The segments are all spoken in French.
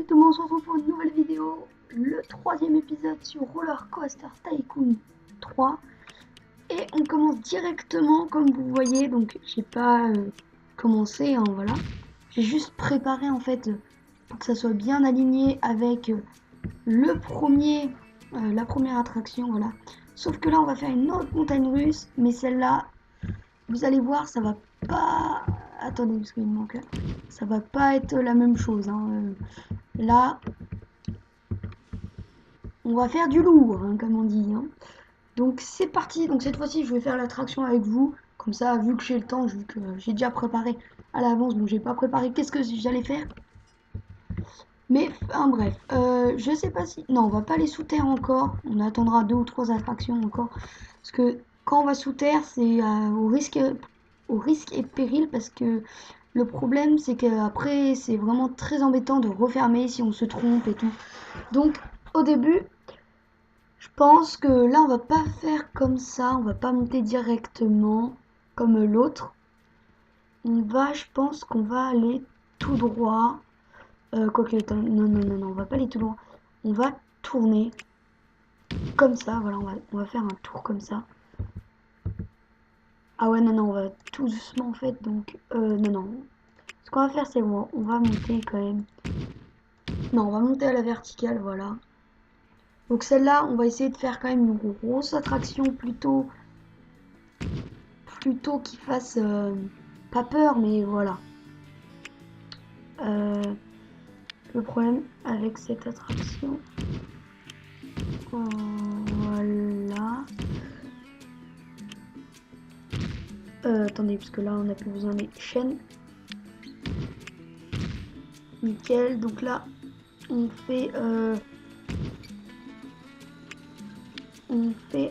tout le monde, on se retrouve pour une nouvelle vidéo, le troisième épisode sur Roller Coaster Tycoon 3. Et on commence directement comme vous voyez, donc j'ai pas commencé, hein, voilà. J'ai juste préparé en fait pour que ça soit bien aligné avec le premier, la première attraction, voilà. Sauf que là on va faire une autre montagne russe, mais celle-là, vous allez voir, ça va pas... Attendez, parce qu'il me manque là. Ça va pas être la même chose, hein. Là, on va faire du lourd, hein, comme on dit, hein. Donc c'est parti. Donc cette fois-ci, je vais faire l'attraction avec vous. Comme ça, vu que j'ai le temps, vu que j'ai déjà préparé à l'avance, bon, j'ai pas préparé qu'est-ce que j'allais faire. Mais enfin, bref, je sais pas si... Non, on va pas aller sous terre encore. On attendra 2 ou 3 attractions encore. Parce que quand on va sous terre, c'est au risque et péril. Parce que le problème, c'est qu'après, c'est vraiment très embêtant de refermer si on se trompe et tout. Donc au début, je pense que là, on va pas faire comme ça. On va pas monter directement comme l'autre. Je pense qu'on va aller tout droit. Quoique, non, on va pas aller tout droit. On va tourner comme ça. Voilà, on va faire un tour comme ça. Ah ouais, non, on va tout doucement en fait. Donc, non. Ce qu'on va faire, c'est on va monter quand même. Non, on va monter à la verticale, voilà. Donc celle-là, on va essayer de faire quand même une grosse attraction plutôt qui fasse pas peur, mais voilà. Le problème avec cette attraction, voilà. Attendez, parce que là, on n'a plus besoin des chaînes. Nickel. Donc là, on fait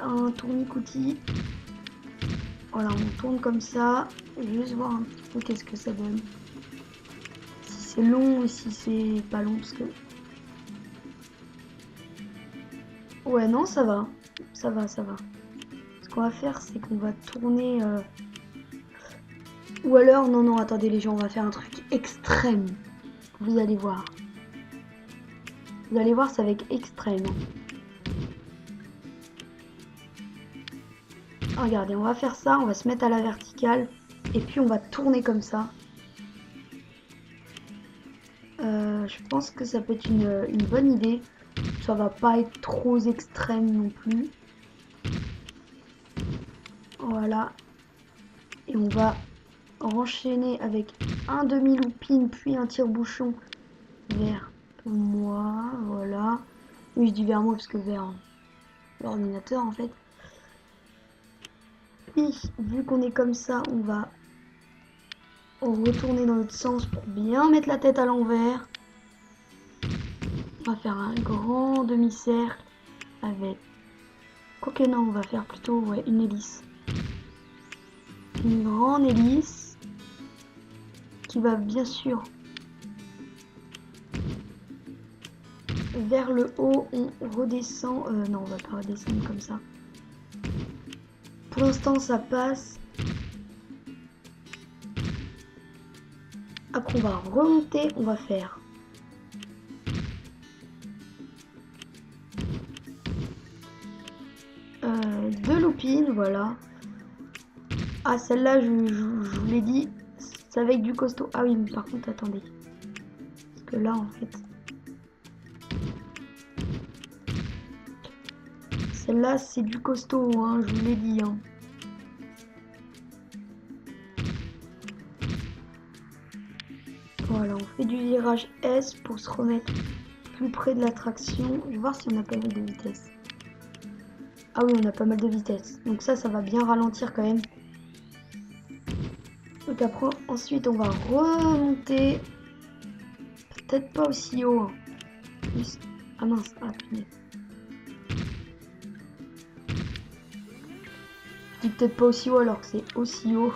un tournicoutis. Voilà, on tourne comme ça. Je vais juste voir un petit peu qu'est-ce que ça donne. Si c'est long ou si c'est pas long, parce que... Ouais, non, ça va. Ça va. Ce qu'on va faire, c'est qu'on va tourner... Ou alors, non, attendez les gens, on va faire un truc extrême. Vous allez voir. Vous allez voir, ça va être extrême. Regardez, on va faire ça, on va se mettre à la verticale. Et puis on va tourner comme ça. Je pense que ça peut être une bonne idée. Ça va pas être trop extrême non plus. Voilà. Et on va enchaîner avec un demi-looping puis un tire-bouchon vers moi. Voilà. Oui, je dis vers moi parce que vers l'ordinateur en fait. Puis, vu qu'on est comme ça, on va retourner dans l'autre sens pour bien mettre la tête à l'envers. On va faire un grand demi-cercle avec... Quoique non, on va faire plutôt une hélice. Une grande hélice qui va bien sûr vers le haut. On redescend. Non, on va pas redescendre comme ça. Pour l'instant, ça passe. Après, on va remonter. On va faire deux loopings, voilà. Ah, celle-là, je vous l'ai dit, c'est avec du costaud. Ah oui, mais par contre, attendez. Parce que là, en fait... Celle-là, c'est du costaud, hein, je vous l'ai dit. Hein. Voilà, on fait du virage S pour se remettre plus près de l'attraction. Je vais voir si on a pas mal de vitesse. Ah oui, on a pas mal de vitesse. Donc ça va bien ralentir quand même. Donc après, ensuite, on va remonter. Peut-être pas aussi haut. Hein. Plus... Ah mince, ah punaise. Je dis peut-être pas aussi haut alors que c'est aussi haut.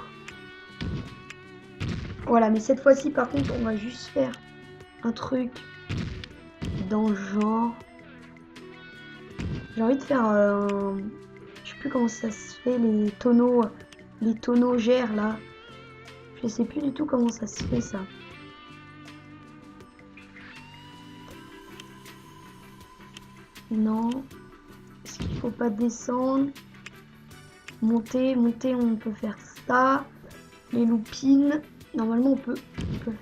Voilà, mais cette fois-ci, par contre, on va juste faire un truc dans le genre. J'ai envie de faire je sais plus comment ça se fait, les tonneaux gèrent là. Je sais plus du tout comment ça se fait ça. Non. Est-ce qu'il faut pas descendre? Monter, on peut faire ça. Les loopines. Normalement, on peut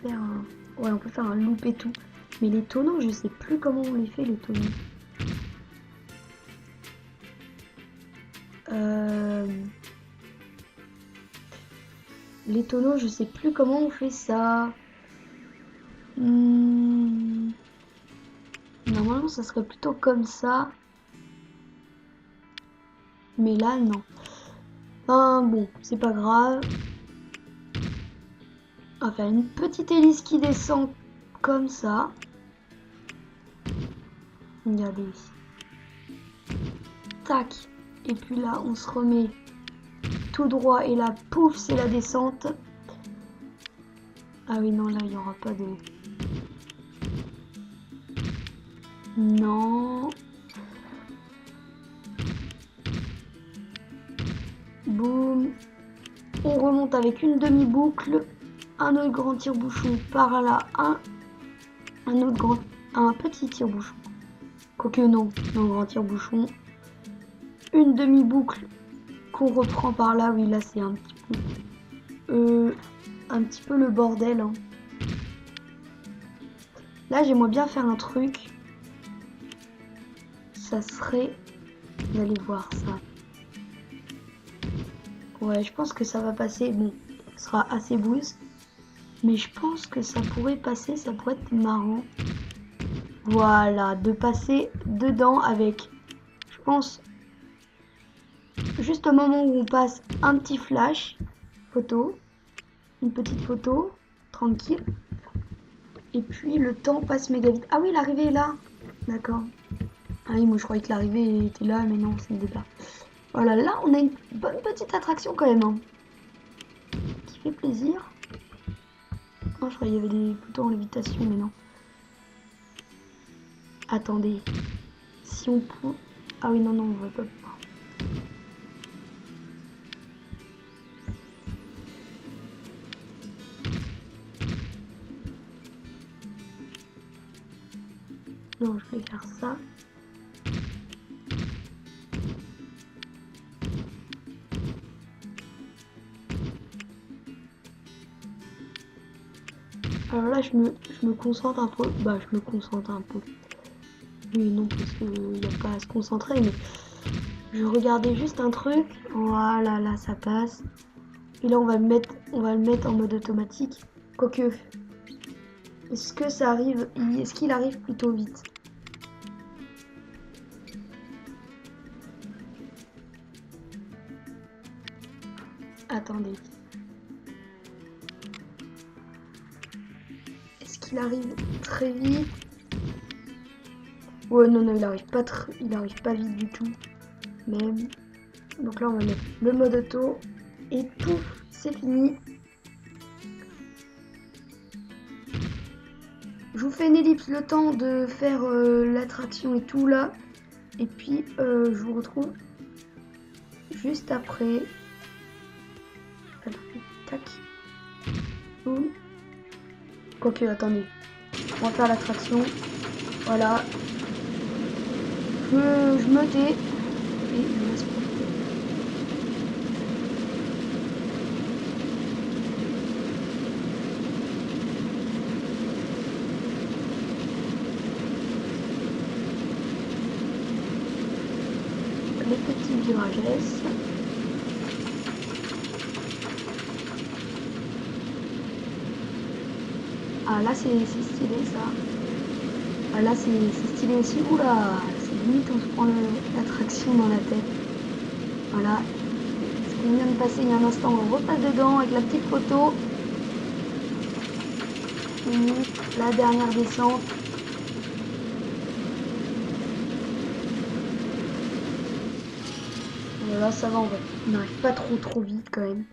faire un... Ouais, on peut faire un loop et tout. Mais les tonneaux, je sais plus comment on les fait, les tonneaux. Les tonneaux, je sais plus comment on fait ça. Normalement, ça serait plutôt comme ça. Mais là, non. Enfin, bon, c'est pas grave. On va faire une petite hélice qui descend comme ça. Regardez. Tac. Et puis là, on se remet tout droit. Et là, pouf, c'est la descente. Ah oui, non, là, il n'y aura pas de... Non. Boum. On remonte avec une demi-boucle. Un autre grand tire-bouchon par là. Un petit tire-bouchon. Quoique non, grand tire-bouchon. Une demi-boucle qu'on reprend par là. Oui, là, c'est un petit peu le bordel. Hein. Là, j'aimerais bien faire un truc. Ça serait... Vous allez voir ça. Ouais, je pense que ça va passer. Bon, ce sera assez boost. Mais je pense que ça pourrait passer. Ça pourrait être marrant. Voilà, de passer dedans avec... Je pense... Juste au moment où on passe un petit flash. Photo. Une petite photo. Tranquille. Et puis le temps passe méga vite. Ah oui, l'arrivée est là. D'accord. Ah oui, moi je croyais que l'arrivée était là, mais non, c'est le départ. Voilà, là on a une bonne petite attraction quand même. Hein, qui fait plaisir. Non, je croyais qu'il y avait des boutons en lévitation, mais non. Attendez. Si on peut... Ah oui, non, on va pas pouvoir. Non, je vais faire ça. Alors là, je me concentre un peu. Bah, je me concentre un peu. Oui, non, parce qu'il n'y a pas à se concentrer, mais je regardais juste un truc. Voilà, là, ça passe. Et là, on va le mettre en mode automatique. Quoique, est-ce que ça arrive? Est-ce qu'il arrive plutôt vite? Attendez. Est-ce qu'il arrive très vite? Ouais, non, il arrive pas vite du tout. Même. Donc là, on va mettre le mode auto. Et pouf, c'est fini. Je vous fais une ellipse le temps de faire l'attraction et tout là. Et puis, je vous retrouve juste après. Tac. Boum. Quoique, attendez. On va faire l'attraction. Voilà. Je me tais. Et je laisse profiter. Les petits virages. Ah là c'est stylé ça. Ah là c'est stylé aussi. Oula, c'est limite on se prend l'attraction dans la tête. Voilà. Ce qu'on vient de passer il y a un instant, on repasse dedans avec la petite photo. Et la dernière descente. Voilà, ça va, on n'arrive pas trop vite quand même.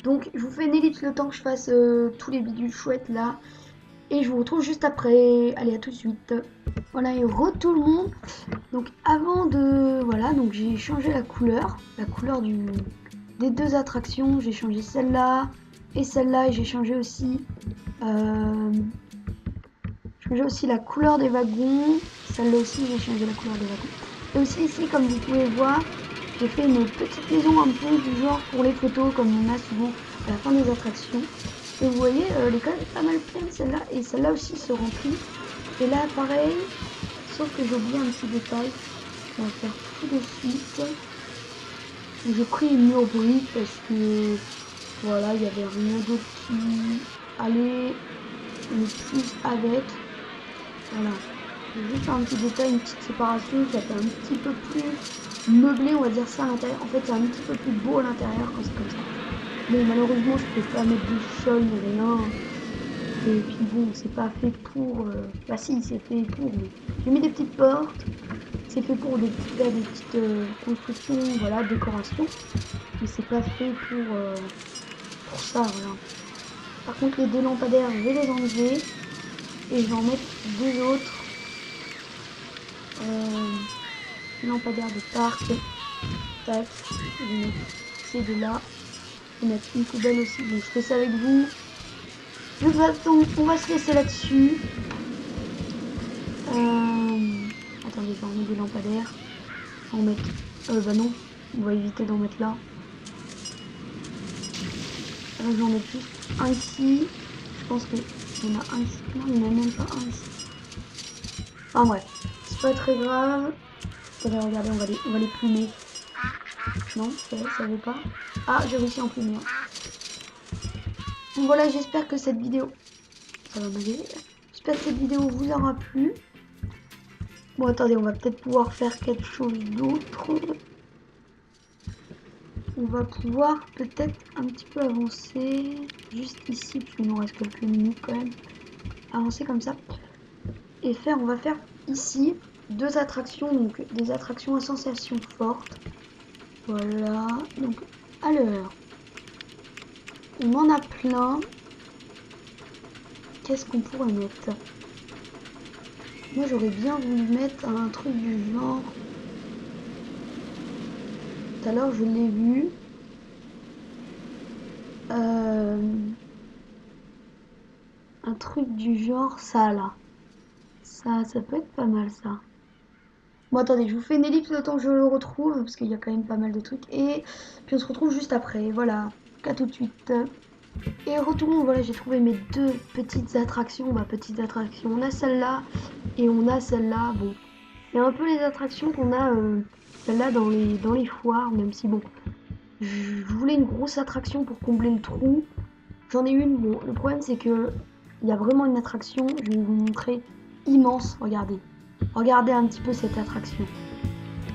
Donc je vous fais une ellipse le temps que je fasse tous les bidules chouettes là. Et je vous retrouve juste après. Allez, à tout de suite. Voilà, et tout le monde. Donc avant de... Voilà, donc j'ai changé la couleur. La couleur des deux attractions. J'ai changé celle-là et celle-là. Et j'ai changé aussi... Je J'ai aussi la couleur des wagons. Celle-là aussi, j'ai changé la couleur des wagons. Et aussi ici, comme vous pouvez voir, j'ai fait une petite maison un peu du genre pour les photos, comme on a souvent à la fin des attractions. Et vous voyez, elle est quand même pas mal pleine celle-là. Et celle-là aussi se remplit. Et là, pareil, sauf que j'ai oublié un petit détail. On va faire tout de suite. J'ai pris une mur brique parce que voilà, il n'y avait rien d'autre qui allait le plus avec. Voilà. J'ai juste un petit détail, une petite séparation, ça fait un petit peu plus meublé, on va dire ça à l'intérieur. En fait, c'est un petit peu plus beau à l'intérieur quand c'est comme ça. Bon, malheureusement, je peux pas mettre de sol ni rien. Et puis bon, c'est pas fait pour... Bah si, c'est fait pour... Mais j'ai mis des petites portes. C'est fait pour faire des petites constructions, voilà, décoration. Mais c'est pas fait pour ça, voilà. Par contre, les deux lampadaires, je vais les enlever. Et je vais en mettre deux autres. Lampadaires de parc. Tac. Je vais mettre ces deux-là. Je vais mettre une poubelle aussi. Donc je fais ça avec vous. De toute façon, on va se laisser là-dessus. Attendez, je vais en mettre des lampadaires. Je vais en mettre... bah non. On va éviter d'en mettre là. Là, je vais en mettre juste un ici. Je pense qu'il y en a un ici. Non, il n'y en a même pas un ici. Enfin bref. C'est pas très grave. Attendez, regardez, on va les plumer. Non, ça veut pas. Ah, j'ai réussi à en plumer. Donc voilà, j'espère que cette vidéo... Ça va m'aider. J'espère que cette vidéo vous aura plu. Bon, attendez, on va peut-être pouvoir faire quelque chose d'autre. On va pouvoir peut-être un petit peu avancer. Juste ici, parce qu'il nous reste quelques minutes quand même. Avancer comme ça. Et on va faire ici deux attractions, donc des attractions à sensations fortes. Voilà, donc alors, on en a plein. Qu'est-ce qu'on pourrait mettre? Moi j'aurais bien voulu mettre un truc du genre. Tout à l'heure je l'ai vu. Un truc du genre ça là. Ça peut être pas mal ça. Bon attendez, je vous fais une ellipse le temps que je le retrouve, parce qu'il y a quand même pas mal de trucs. Et puis on se retrouve juste après, voilà. À tout de suite. Et retournons, voilà, j'ai trouvé mes deux petites attractions. Ma petite attraction, on a celle-là et on a celle-là. Bon, il y a un peu les attractions qu'on a celle-là dans les foires, même si bon, je voulais une grosse attraction pour combler le trou. J'en ai une, bon, le problème c'est que il y a vraiment une attraction, je vais vous montrer, immense, regardez. Regardez un petit peu cette attraction.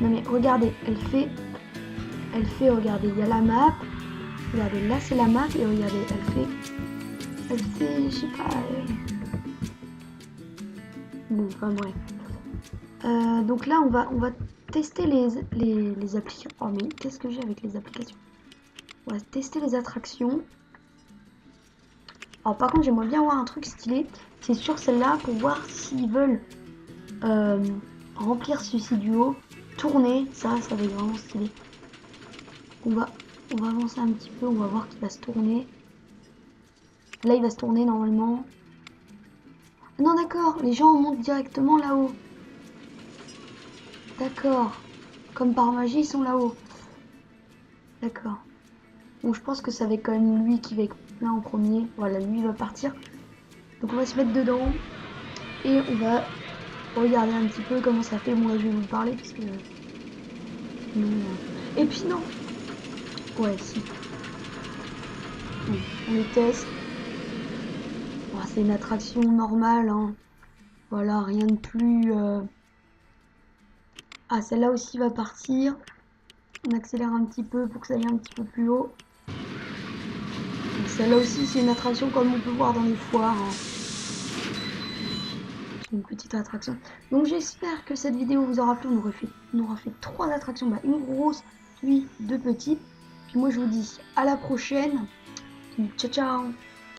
Non mais regardez, regardez, il y a la map. Regardez, là c'est la map et regardez, elle fait, je sais pas. Bon, enfin bref. Donc là on va tester les applications. Oh mais qu'est-ce que j'ai avec les applications? On va tester les attractions. Alors par contre j'aimerais bien voir un truc stylé. C'est sur celle-là pour voir s'ils veulent remplir ce duo, tourner. Ça va être vraiment stylé. On va avancer un petit peu, on va voir qu'il va se tourner. Là il va se tourner normalement. Non d'accord, les gens montent directement là-haut. D'accord. Comme par magie ils sont là-haut. D'accord. Bon je pense que ça va être quand même lui qui va être là en premier. Voilà, lui il va partir. Donc on va se mettre dedans. Et on va regarder un petit peu comment ça fait. Bon là je vais vous parler parce que... Et puis non. Ouais si. Bon, on les teste. Bon, c'est une attraction normale, hein. Voilà, rien de plus... Ah, celle-là aussi va partir. On accélère un petit peu pour que ça aille un petit peu plus haut. Celle-là aussi, c'est une attraction comme on peut voir dans les foires, hein. C'est une petite attraction. Donc j'espère que cette vidéo vous aura plu. On aura fait 3 attractions. Bah, une grosse, puis 2 petites. Puis moi, je vous dis à la prochaine. Ciao, ciao.